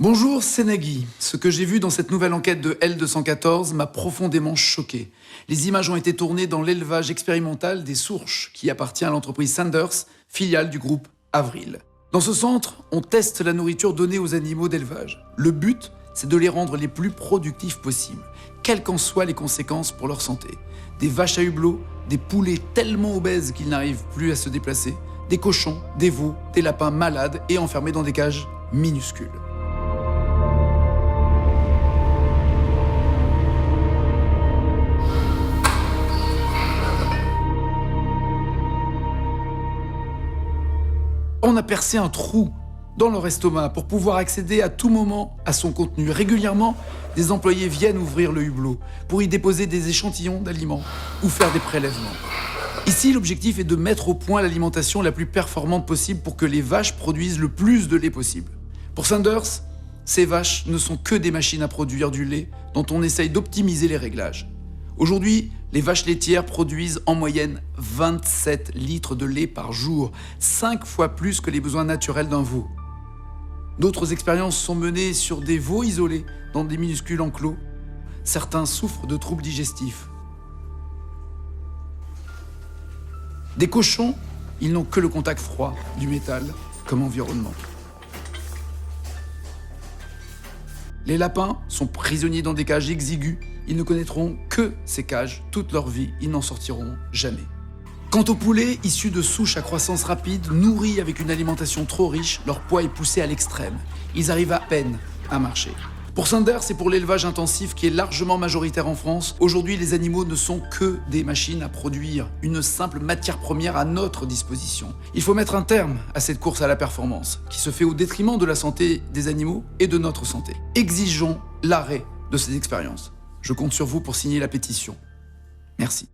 Bonjour, c'est Nagui. Ce que j'ai vu dans cette nouvelle enquête de L214 m'a profondément choqué. Les images ont été tournées dans l'élevage expérimental des Sourches, qui appartient à l'entreprise Sanders, filiale du groupe Avril. Dans ce centre, on teste la nourriture donnée aux animaux d'élevage. Le but, c'est de les rendre les plus productifs possibles, quelles qu'en soient les conséquences pour leur santé. Des vaches à hublot, des poulets tellement obèses qu'ils n'arrivent plus à se déplacer, des cochons, des veaux, des lapins malades et enfermés dans des cages minuscules. On a percé un trou dans leur estomac pour pouvoir accéder à tout moment à son contenu. Régulièrement, des employés viennent ouvrir le hublot pour y déposer des échantillons d'aliments ou faire des prélèvements. Ici, l'objectif est de mettre au point l'alimentation la plus performante possible pour que les vaches produisent le plus de lait possible. Pour Sanders, ces vaches ne sont que des machines à produire du lait dont on essaye d'optimiser les réglages. Aujourd'hui, les vaches laitières produisent en moyenne 27 litres de lait par jour, 5 fois plus que les besoins naturels d'un veau. D'autres expériences sont menées sur des veaux isolés dans des minuscules enclos. Certains souffrent de troubles digestifs. Des cochons, ils n'ont que le contact froid du métal comme environnement. Les lapins sont prisonniers dans des cages exiguës. Ils ne connaîtront que ces cages toute leur vie, ils n'en sortiront jamais. Quant aux poulets, issus de souches à croissance rapide, nourris avec une alimentation trop riche, leur poids est poussé à l'extrême. Ils arrivent à peine à marcher. Pour Sanders et pour l'élevage intensif qui est largement majoritaire en France, aujourd'hui les animaux ne sont que des machines à produire, une simple matière première à notre disposition. Il faut mettre un terme à cette course à la performance, qui se fait au détriment de la santé des animaux et de notre santé. Exigeons l'arrêt de ces expériences. Je compte sur vous pour signer la pétition. Merci.